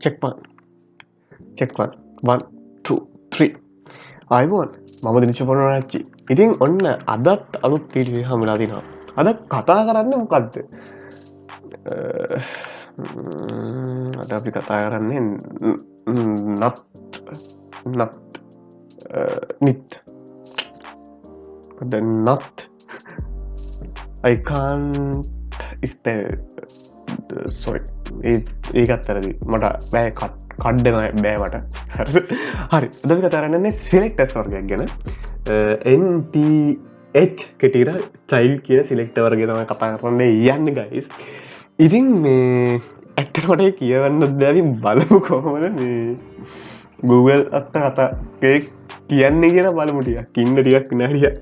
check one 1 2 3 අයිබෝන් මම දිනිෂ බමුණුරච්චි. ඉතින් ඔන්න අදත් අලුත් වීඩියෝ එකක් හමුලා තිනවා. අද කතා කරන්නේ මොකද්ද? අද අපි කතා කරන්නේ not I can't spell sorry ඒකත් වැරදි මට බෑ කඩ්ඩන බෑ මට හරි අද අපි කතා කරන්නේ සිලෙක්ටර්ස් වර්ගයක් ගැන nth කෙටියට child කියන සිලෙක්ටර් වර්ගය තමයි කතා කරන්නේ යන්නේ guys. ඉතින් මේ ඇත්තට මට කියවන්න බැරි බලමු කොහොමද මේ Google අත්ත කතා කියන්නේ කියලා බලමු ටිකක් ඉන්න ටිකක් විනාඩියක්.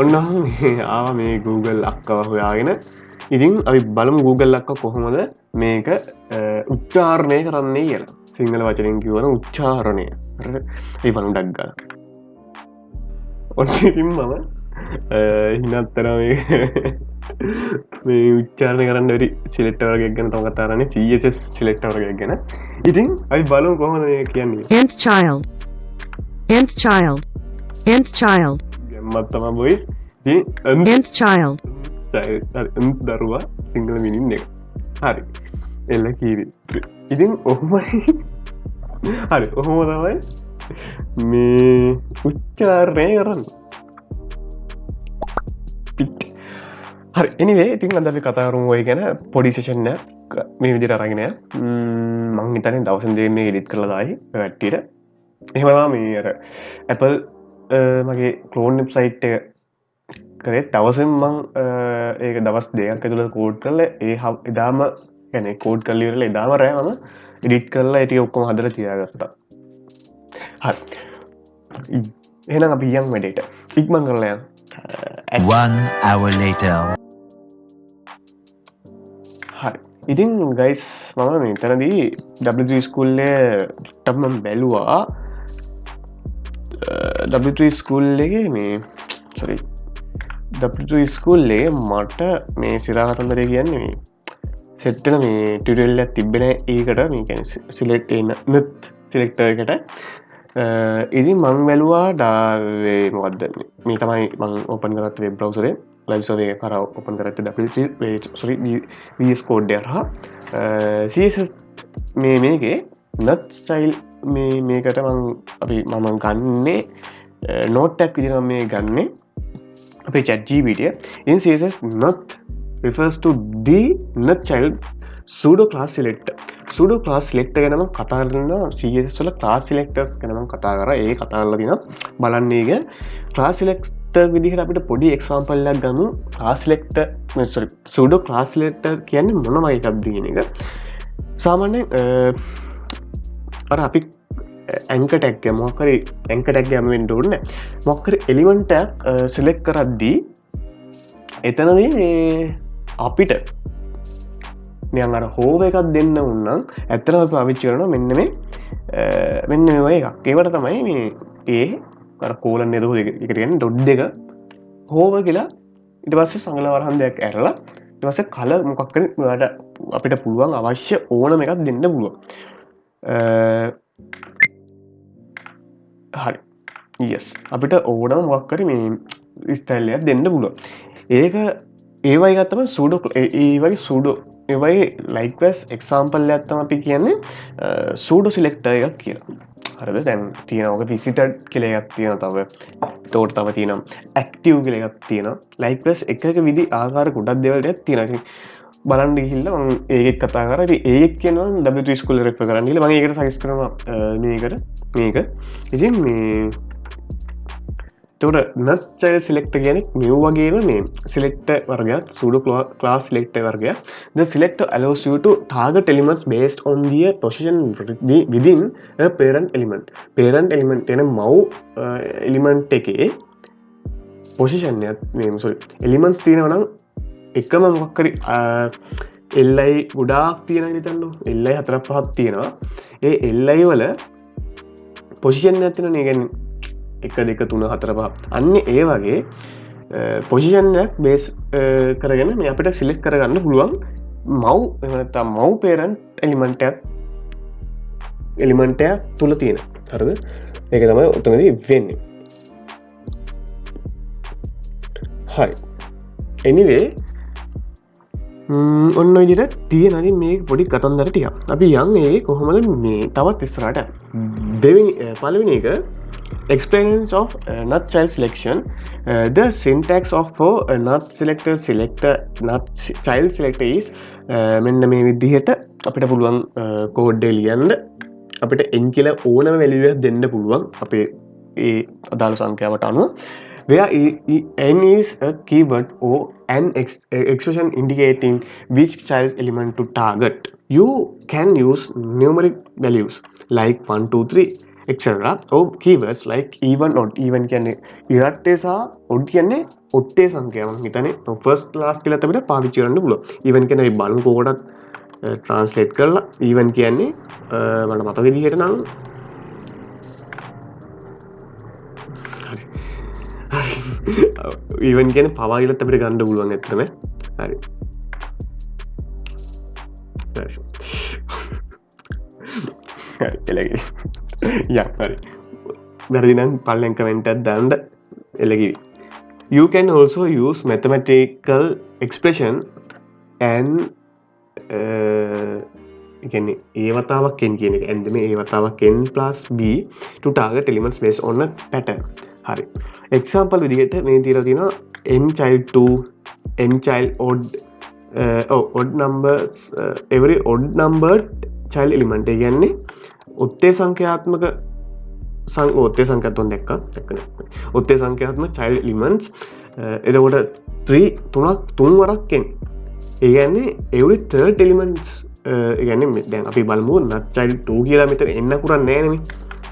ඔන්න ආවා මේ Google අක්කව හොයාගෙන. ඉතින් අපි බලමු Google අක්ක කොහොමද මේක උච්චාරණය කරන්නේ කියලා. සිංහල වචනෙන් කියවන උච්චාරණය. හරිද? ඒ බලමු ඩක් ගන්න. ඔන්න ඉතින් මම හිනත්තර මේ උච්චාරණය කරන්න බැරි සිලෙක්ටර් වර්ගයක් ගැන තමයි කතා කරන්නේ. CSS සිලෙක්ටර් වර්ගයක් ගැන. ඉතින් අපි බලමු කොහොමද මේක කියන්නේ. nth-child ගම්මත් තමයි boys. ඉතින් nth-child දරුවා සිංහල මිනින් එක. හරි. එල්ල කීරි. ඉතින් ඔහොමයි. හරි. ඔහොම තමයි මේ උච්චාරණය කරන්නේ. හරි. anyway ඉතින් අද අපි කතා කරමු ඔය ගැන පොඩි සෙෂන් එකක් මේ විදිහට අරගෙන මම හිතන්නේ දවසෙන් දෙකකින් මේක එඩිට් කරලා දායි ඔය කට්ටියට. එහෙම තමයි මේ අර Apple මගේ ක්ලෝන් වෙබ්සයිට් එක කරේ දවසෙන් මං ඒක දවස් දෙකක් ඇතුළත කෝඩ් කරලා එදාම يعني කෝඩ් කරලා ඉවරලා එදාම රෑ මම එඩිට් කරලා ඒ ටික ඔක්කොම හදලා තියාගත්තා. හරි. එහෙනම් අපි යන් වැඩේට. ඉක්මන් කරලා යන්. 1 hour later. හරි. ඉතින් guys මම මෙතනදී W3 ස්කූල් එකේ මම බැලුවා W3 ස්කූල් එකේ මේ sorry W3 ස්කූල් එකේ මට මේ සිරා කතන්දරේ කියන්නේ මේ සෙට් වෙන මේ ටියුටෝරියල් එකක් තිබ්බේ නැහැ ඒකට මේ කියන්නේ සිලෙක්ට් nth සිලෙක්ටර් එකට ඉතින් මම බැලුවා මොකද්ද මේ තමයි මම ඕපන් කරගත්ත වෙබ් බ්‍රවුසර් එකේ ලයිව් සර්වර් එක කරා ඕපන් කරගත්ත W3 sorry VS Code එක හරහා CSS මේකේ nth-child මේකට මම ගන්නේ නෝට් එකක් විදිහට මම මේ ගන්නේ අපේ chat GPT in CSS not refers to the nth-child pseudo class selector ගැන මම කතා කරනවා CSS වල class selectors ගැන මම කතා කරා ඒ කතා කරලා දිනවා බලන්න ඒක class selector විදිහට අපිට පොඩි example එකක් ගමු class selector sorry pseudo class selector කියන්නේ මොනවයි එකක්ද කියන එක සාමාන්‍යයෙන් අර අපි anchor tag එක මොකක් හරි anchor tag එකම වෙන්න ඕනේ මොකක් හරි element එකක් select කරද්දී එතනදී අපිට නිකන් අර home එකක් දෙන්න උනනම් ඇත්තටම අපි පාවිච්චි කරනවා මෙන්න මේ වගේ එකක්. ඒවට තමයි මේ ඒ අර colon නේද ඒකට කියන්නේ dot දෙක home කියලා ඊට පස්සේ සංගල වරහන් දෙයක් ඇරලා ඊට පස්සේ color මොකක් හරි අපිට පුළුවන් අවශ්‍ය ඕනම එකක් දෙන්න පුළුවන්. හරි yes අපිට ඕනම මොකක් හරි මේ ස්ටයිල් එකක් දෙන්න පුළුවන්. ඒක ඒ වගේ ගත්තම සූඩෝ ඒ වගේ සූඩෝ ඒ වගේ likewise example එකක් තමයි අපි කියන්නේ සූඩෝ සිලෙක්ටර් එකක් කියලා. හරිද? දැන් තියෙනවා ඔක visited කියලා එකක් තියෙනවා තව. ඒතකොට තව තියෙනවා active කියලා එකක් තියෙනවා. likewise එක විදි ආකාර ගොඩක් දේවල් ටිකක් තියෙනවා. ඉතින් බලන්න ගිහිල්ලා මම ඒකෙත් කතා කරා. ඉතින් ඒකෙත් කියනවා W3 ස්කූල් එක රෙෆර් කරන්න කියලා මම ඒකට සජෙස්ට් කරනවා මේක. ඉතින් මේ එතකොට nth-child selector කියන්නේ මේ වගේම මේ selector වර්ගයක් pseudo class selector වර්ගයක්. The selector allows you to target elements based on their position within a parent element. Parent element එන මව් element එකේ position එක elements තියෙනවා නම් එකම මොකක් හරි li ගොඩාක් තියෙනවා හිතන්නකො li 4-5ක් තියෙනවා ඒ li වල position එකක් තියෙනවා නේ කියන්නේ 1 2 3 4 5 අන්න ඒ වගේ පොසිෂන් එකක් බේස් කරගෙන මේ අපිට සිලෙක්ට් කරගන්න පුළුවන් මව් එහෙම නැත්නම් මව් පේරන්ට් එලිමන්ට් එකක් එලිමන්ට් එක තුල තියෙන. හරිද? ඒක තමයි උතනදී වෙන්නේ. හරි. anyway ඔන්න ඔය විදිහට තියෙනනි මේ පොඩි කතන්දර ටික. අපි යන්නේ කොහොමද මේ තවත් ඉස්සරහට. පළවෙනි එක experiments of nth-child selection. The syntax of for nth-child selector is මෙන්න මේ විදිහට අපිට පුළුවන් කෝඩ් එක ලියන්න අපිට n කියලා ඕනම වැලියු එකක් දෙන්න පුළුවන් අපේ ඒ අදාළ සංඛ්‍යාවට අනුව. Where n is a keyword or an expression indicating which child element to target. You can use numeric values like 1, 2, 3, etc. or keywords like even, odd. Even කියන්නේ ඉරට්ටේ සහ odd කියන්නේ ඔත්තේ සංඛ්‍යාව. මම හිතන්නේ first class කියලා අපිට පාවිච්චි කරන්න පුළුවන්. even කියන්නේ බලමු කොහොමද translate කරලා even කියන්නේ මට මතක විදිහට නම් even කියන පවා කියලාත් අපිට ගන්න පුළුවන් ඇත්තටම. හරි. හරි එළගිරි. යා හරි. වැරදි නම් පල්ලෙන් කමෙන්ට් එකක් දාන්න එළගිරි. You can also use mathematical expression and කියන්නේ ඒ වතාවක් n කියන එක and මේ ඒ වතාවක් n plus b to target elements based on a pattern. හරි. example විදිහට මේ තියලා තියෙනවා n-child 2 n-child odd odd numbers every odd numbered child element. ඒ කියන්නේ ඔත්තේ සංඛ්‍යාත්මක ඔත්තේ සංඛ්‍යාත්මක දැක්කනේ. ඔත්තේ සංඛ්‍යාත්මක child elements එතකොට 3 වරක් n. ඒ කියන්නේ every third elements ඒ කියන්නේ දැන් අපි බලමු nth-child 2 කියලා මෙතන n අකුරක් නැහැ නේ.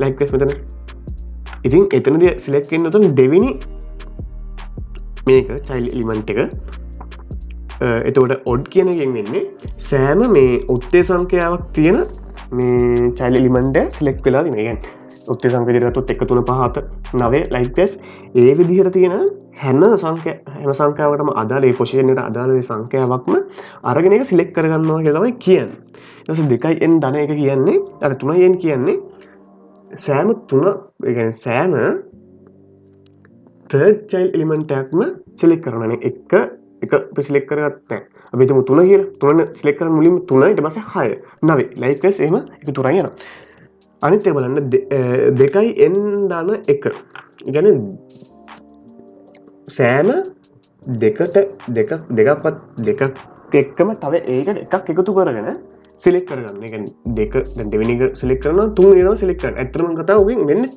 like මෙතන ඉතින් එතනදී සිලෙක්ට් වෙන්න උතන දෙවෙනි මේක child element එක. එතකොට odd කියන එකෙන් වෙන්නේ සෑම මේ ඔත්තේ සංඛ්‍යාවක් තියෙන මේ child element එක සිලෙක්ට් වෙලා තියෙන. ඒ කියන්නේ ඔත්තේ සංඛ්‍යා විදිහට ගත්තොත් 1 3 5 7 9 like this ඒ විදිහට තියෙන හැම සංඛ්‍යාවකටම අදාළ ඒ පොසිෂන් එකට අදාළ ඒ සංඛ්‍යාවක්ම අරගෙන ඒක සිලෙක්ට් කරගන්නවා කියලා තමයි කියන්නේ. ඊට පස්සේ 2n ධන එක කියන්නේ අර 3n කියන්නේ සෑම 3 ඒ කියන්නේ සෑම third child element එකක්ම සිලෙක්ට් කරනවා. එක අපි සිලෙක්ට් කරගත්ත නැහැ. අපි හිතමු 3 කියලා. 3 සිලෙක්ට් කරන මුලින්ම 3 ඊට පස්සේ 6 9 like this එහෙම එකතු කරගෙන යනවා. අනිත් එක බලන්න 2n ධන 1. ඒ කියන්නේ සෑම දෙකත් එක්කම තව ඒකට එකක් එකතු කරගෙන සිලෙක්ට් කරගන්න. ඒ කියන්නේ දෙක දැන් දෙවෙනි එක සිලෙක්ට් කරනවා තුන්වෙනි එක සිලෙක්ට් කරනවා. ඇත්තටම කතාව උගෙන් වෙන්නේ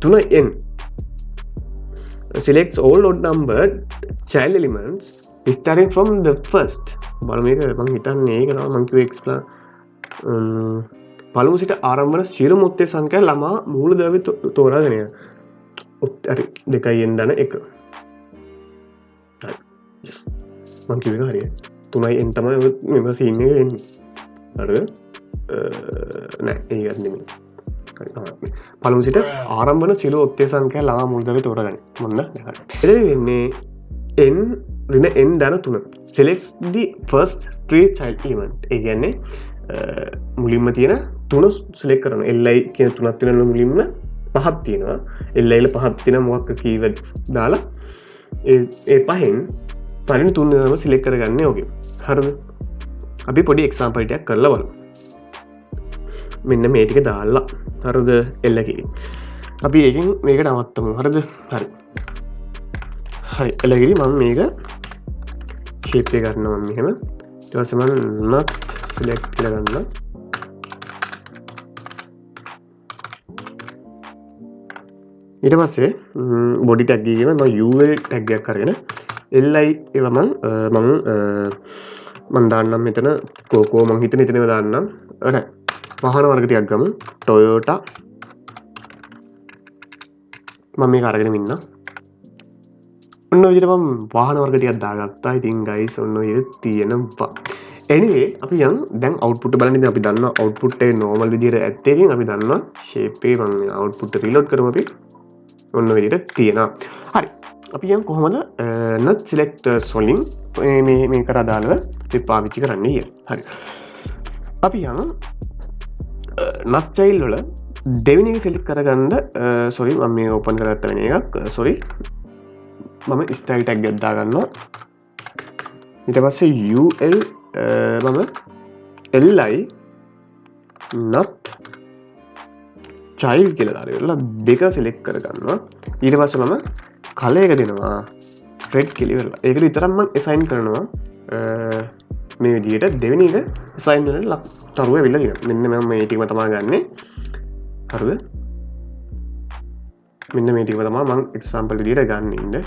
3n selects all odd numbered child elements starting from the first. බලමු මේක මම හිතන්නේ ඒක තමයි මම කිව්වේ එක්ස්ප්ලෝර් පළමු සිට ආරම්භ වන සියලුම ඔත්තේ සංඛ්‍යා ළමා මූලද්‍රව්‍ය තෝරාගෙන යන. හරි 2n ධන 1. මං කිව්වේ හරිය 3n තමයි මෙම සීන් එක වෙන්නේ. හරිද? නෑ ඒකත් නෙමෙයි. හරි තමයි. පළමු සිට ආරම්භ වන සියලු ඔත්තේ සංඛ්‍යා ළමා මූලද්‍රව්‍ය තෝරාගන්න. මොන්න හරි. එතන වෙන්නේ n ධන 3 selects the first 3 child element. ඒ කියන්නේ මුලින්ම තියෙන 3 සිලෙක්ට් කරනවා. li කියන 3ක් තියෙනවා මුලින්ම 5ක් තියෙනවා. li වල 5ක් තියෙන මොකක් කීවර්ඩ්ස් දාලා ඒ පහෙන් පළවෙනි 3 දෙනාම සිලෙක්ට් කරගන්නේ ඕකේ. හරිද? අපි පොඩි එක්සැම්පල් ටිකක් කරලා බලමු. මෙන්න මේ ටික දාලා හරිද li කිරි. අපි ඒකෙන් මේක නවත්තමු. හරිද? හරි. හරි li කිරි මම මේක shape එක ගන්නවා මම මෙහෙම. ඊට පස්සේ මම not select කියලා ගන්නවා. ඊට පස්සේ body tag එකේම මම ul tag එකක් අරගෙන li ඒවා මම දාන්නම් මෙතන කෝකෝ මම හිතන එතනම දාන්නම්. හරි. වාහන වර්ග ටිකක් ගමු. Toyota මම මේක අරගෙන ඉන්නම්. ඔන්න ඔය විදිහට මම වාහන වර්ග ටිකක් දාගත්තා. ඉතින් guys ඔන්න ඔය තියෙනවා. anyway අපි දැන් output බලන්න. ඉතින් අපි දන්නවා output එක normal විදිහට ඇත්තේ. ඉතින් අපි දන්නවා shape එක මම output එක reload කරමු අපි. ඔන්න ඔය විදිහට තියෙනවා. හරි. අපි කොහොමද not selectors වලින් මේකට අදාළව අපි පාවිච්චි කරන්නේ කියලා. හරි. අපි nth-child වල දෙවෙනි එක select කරගන්න sorry මම මේක open කරගත්ත වෙන එකක් sorry මම style tag එකක් දාගන්නවා ඊට පස්සේ ul මම li nth-child කියලා දාලා දෙක select කරගන්නවා ඊට පස්සේ මම color එක දෙනවා red කියලා ඉවරලා ඒකට විතරක් මම assign කරනවා මේ විදිහට දෙවෙනි එක assign වෙන තරුව ඇවිල්ලා තියෙනවා මෙන්න මම මේ ටිකම තමයි ගන්නෙ හරිද මෙන්න මේ ටිකම තමයි මම example විදිහට ගන්න ඉන්නේ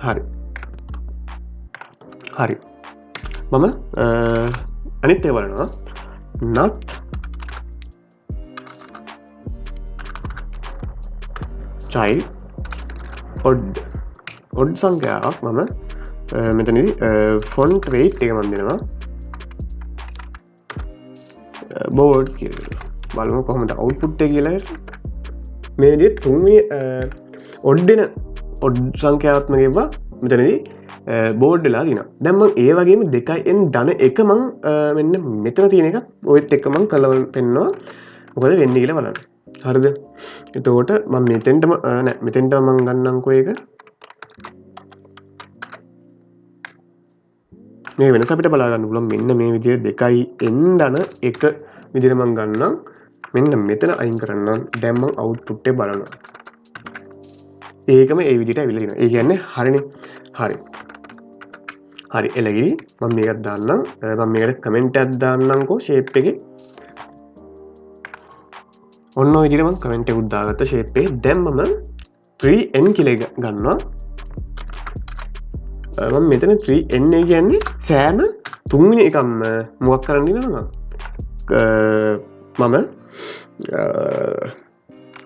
හරි හරි මම අනිත් ඒවා බලනවා nth-child odd සංඛ්‍යාවක් මම මෙතනදී font weight එක මම දෙනවා bold කියලා බලමු කොහොමද output එක කියලා මේ විදිහට තුන්වෙනි odd සංඛ්‍යාවක් නෙවෙවා මෙතනදී bold වෙලා තියෙනවා දැන් මම ඒ වගේම 2n ධන 1 මම මෙන්න මෙතන තියෙන එක ඔයත් එක්ක මම කලවල් පෙන්නනවා මොකද වෙන්නේ කියලා බලන්න හරිද එතකොට මම මෙතෙන්ටම නෑ මෙතෙන්ටම මම ගන්නම්කෝ ඒක මේ වෙනස අපිට බලා ගන්න පුළුවන් මෙන්න මේ විදිහට 2n ධන 1 විදිහට මම ගන්නම් මෙන්න මෙතන අයින් කරන්නම් දැන් මම output එක බලනවා ඒකම ඒ විදිහට ඇවිල්ලා තියෙනවා ඒ කියන්නේ හරිනේ හරි හරි එළගිරි මම මේකත් දාන්නම් මම මේකට කමෙන්ට් එකක් දාන්නම්කෝ shape එකේ ඔන්න ඔය විදිහට මම කමෙන්ට් එකක් දාගත්ත shape එකේ දැන් මම 3n කියලා ගන්නවා මම මෙතන 3n එක කියන්නේ සෑම තුන්වෙනි එකම මොකක් කරන්න ඉන්නවද මම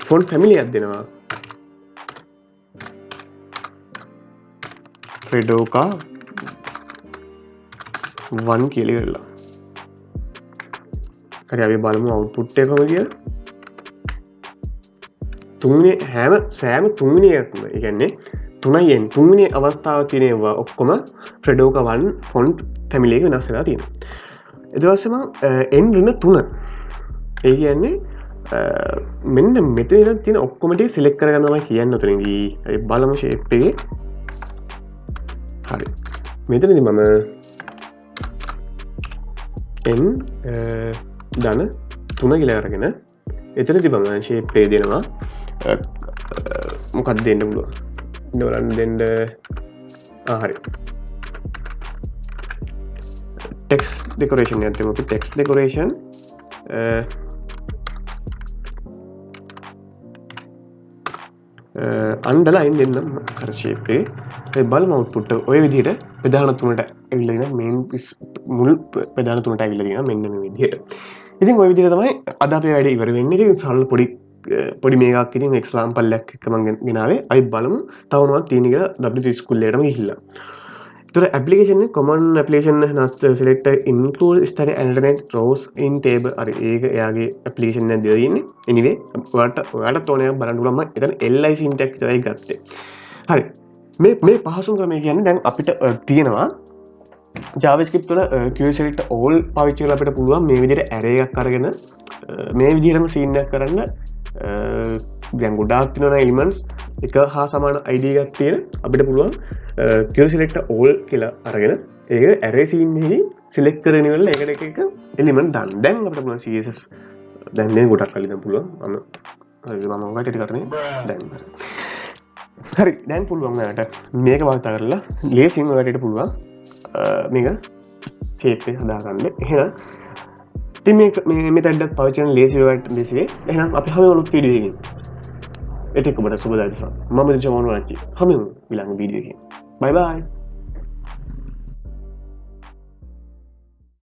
font family එකක් දෙනවා Fredoka 1 කියලා ඉවරලා හරි අපි බලමු output එක කොහොමද කියලා තුන්වෙනි සෑම තුන්වෙනි එකක්ම ඒ කියන්නේ 3n තුන්වෙනි අවස්ථාව තියෙනවා ඔක්කොම Fredoka 1 font family එක වෙනස් වෙලා තියෙනවා ඊට පස්සේ මම n ඍණ 3 ඒ කියන්නේ මෙන්න මෙතන තියෙන ඔක්කොම ටික select කරගන්න තමයි කියන්නේ උතනදී අපි බලමු shape එකේ හරි මෙතනදී මම n ධන 3 කියලා අරගෙන එතනදී මම shape එක දෙනවා මොකක්ද දෙන්න පුළුවන් ඉන්නවලන්න දෙන්න හරි text decoration එකක් දෙමු අපි text decoration underline දෙන්නම් අර shape එකේ බලමු output එක ඔය විදිහට ප්‍රධාන තුනට ඇවිල්ලා තියෙනවා main මුල් ප්‍රධාන තුනට ඇවිල්ලා තියෙනවා මෙන්න මේ විදිහට ඉතින් ඔය විදිහට තමයි අද අපේ වැඩේ ඉවර වෙන්නේ ඉතින් සරල පොඩි මේකක් ඉතින් example එකක් එක්ක මම ගෙනාවේ අපි බලමු තව මොනවද තියෙන කියලා W3 school එකටම ගිහිල්ලා ඒතර application එක common application නැත් selector include study alternate rows in table හරි ඒක එයාගේ application එකක් දෙලා තියෙන්නේ anyway ඔයාලට ඕනේ බලන්න පුළුවන් මම එතන li syntax එකයි ගත්තේ හරි මේ පහසුම ක්‍රමය කියන්නේ දැන් අපිට තියෙනවා JavaScript වල query selector all පාවිච්චි කරලා අපිට පුළුවන් මේ විදිහට array එකක් අරගෙන මේ විදිහටම scene එකක් කරන්න දැන් ගොඩාක් තියෙනවා elements එක හා සමාන id එකක් තියෙන අපිට පුළුවන් query selector all කියලා අරගෙන ඒක array scene එකේ select කරගෙන ඉවරලා ඒකට එක element දාන්න. දැන් අපිට පුළුවන් CSS දැන් මේ ගොඩක් කලින් දැන් පුළුවන් මම ඔකට කරන්නේ දැන් හරි දැන් පුළුවන් ඔයාලට මේක වාර්තා කරලා ලේසියෙන් ඔයාලට පුළුවන් මේක shape එක හදාගන්න. එහෙනම් ඉතින් මේ method එක පාවිච්චි කරන ලේසි වලට ලේසියි. එහෙනම් අපි හැමෝම වීඩියෝ එකකින් ඒත් එක්ක ඔබට සුබ දවසක්. මම දිනුෂා බමුණුරච්චි. හැමෝම ඊළඟ වීඩියෝ එකකින්. බයි බයි.